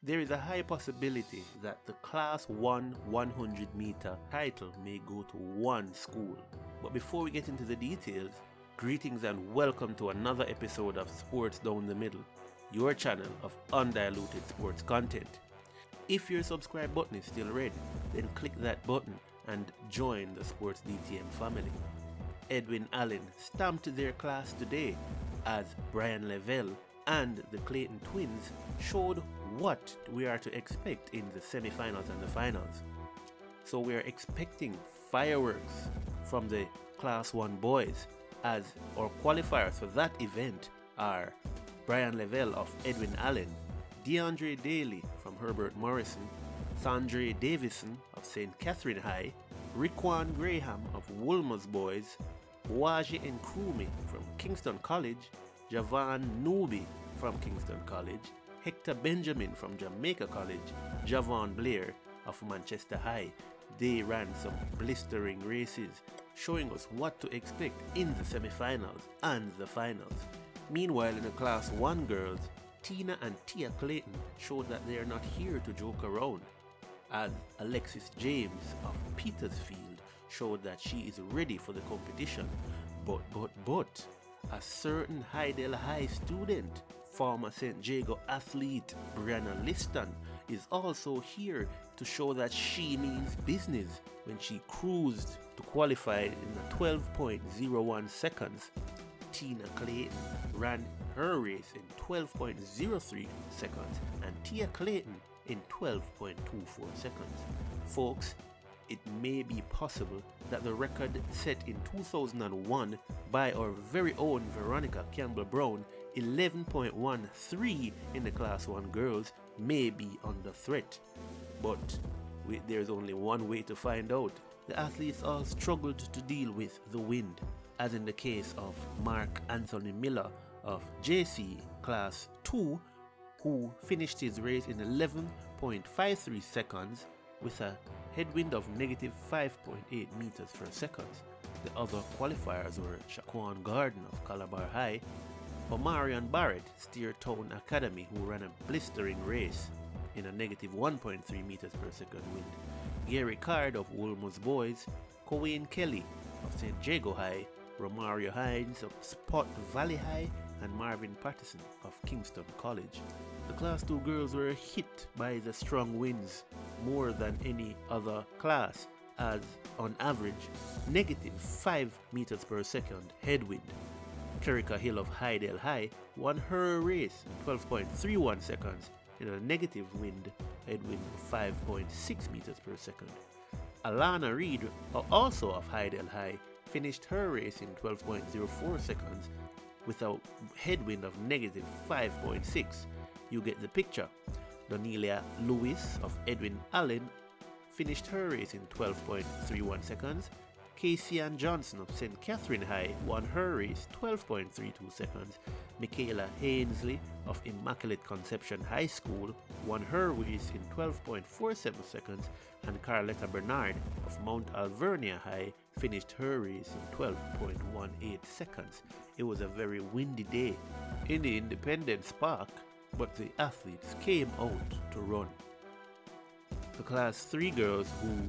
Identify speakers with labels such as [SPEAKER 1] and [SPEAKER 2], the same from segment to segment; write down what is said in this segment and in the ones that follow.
[SPEAKER 1] There is a high possibility that the Class 1 100-meter title may go to one school. But before we get into the details, greetings and welcome to another episode of Sports Down the Middle, your channel of undiluted sports content. If your subscribe button is still red, then click that button and join the Sports DTM family. Edwin Allen stamped their class today as Brian Lavelle and the Clayton twins showed what we are to expect in the semi-finals and the finals. So we are expecting fireworks from the Class 1 boys, as our qualifiers for that event are Brian Lavelle of Edwin Allen, DeAndre Daly from Herbert Morrison, Sandre Davison of St. Catherine High, Riquan Graham of Wolmer's Boys, Waji Nkrumah from Kingston College, Javan Nubi from Kingston College, Hector Benjamin from Jamaica College, Javon Blair of Manchester High. They ran some blistering races, showing us what to expect in the semi-finals and the finals. Meanwhile, in the Class 1 girls, Tina and Tia Clayton showed that they are not here to joke around, as Alexis James of Petersfield showed that she is ready for the competition. But a certain Hydel High student, former St. Jago athlete Brianna Liston, is also here to show that she means business when she cruised to qualify in the 12.01 seconds. Tina Clayton ran her race in 12.03 seconds and Tia Clayton in 12.24 seconds. Folks, it may be possible that the record set in 2001 by our very own Veronica Campbell Brown, 11.13 in the Class 1 girls, may be under threat. But there's only one way to find out. The athletes all struggled to deal with the wind, as in the case of Mark Anthony Miller of JC Class 2, who finished his race in 11.53 seconds with a headwind of negative 5.8 meters per second. The other qualifiers were Shaquan Garden of Calabar High, Omarion Barrett, Steer Town Academy, who ran a blistering race in a negative 1.3 meters per second wind, Gary Card of Wolmer's Boys, Cowain Kelly of St. Jago High, Romario Hines of Spot Valley High, and Marvin Patterson of Kingston College. The Class 2 girls were hit by the strong winds more than any other class, as on average negative 5 meters per second headwind. Kerika Hill of Hydel High won her race in 12.31 seconds in a negative headwind of 5.6 meters per second. Alana Reed, also of Hydel High, finished her race in 12.04 seconds with a headwind of negative 5.6. You get the picture. Donelia Lewis of Edwin Allen finished her race in 12.31 seconds. Casey Ann Johnson of St. Catherine High won her race 12.32 seconds. Michaela Hainsley of Immaculate Conception High School won her race in 12.47 seconds, and Carletta Bernard of Mount Alvernia High finished her race in 12.18 seconds. It was a very windy day in the Independence Park, but the athletes came out to run. The Class 3 girls who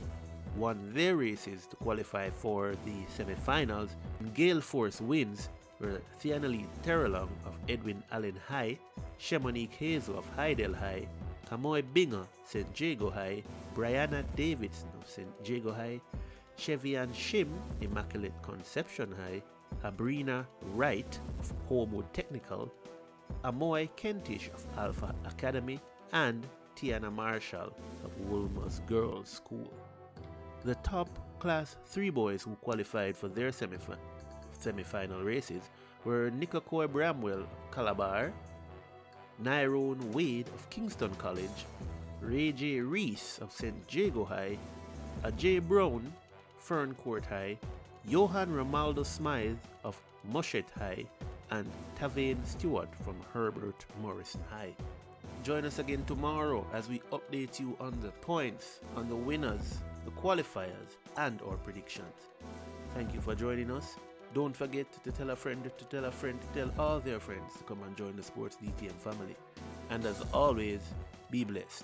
[SPEAKER 1] won their races to qualify for the semi-finals in gale force winds were Thianalee Terrelong of Edwin Allen High, Shemonique Hazel of Hydel High, Kamoy Binger, St. Jago High, Brianna Davidson of St. Jago High, Chevian Shim, Immaculate Conception High, Abrina Wright of Homewood Technical, Amoy Kentish of Alpha Academy, and Tiana Marshall of Wolmer's Girls School. The top Class 3 boys who qualified for their semi-final races were Nikakoy Bramwell of Calabar, Nyrone Wade of Kingston College, Ray J. Reese of St. Jago High, Ajay Brown, Ferncourt High, Johan Romaldo Smythe of Mushet High, and Tavane Stewart from Herbert Morrison High. Join us again tomorrow as we update you on the points, on the winners, the qualifiers, and our predictions. Thank you for joining us. Don't forget to tell a friend, to tell a friend, to tell all their friends to come and join the Sports DTM family. And as always, Be blessed.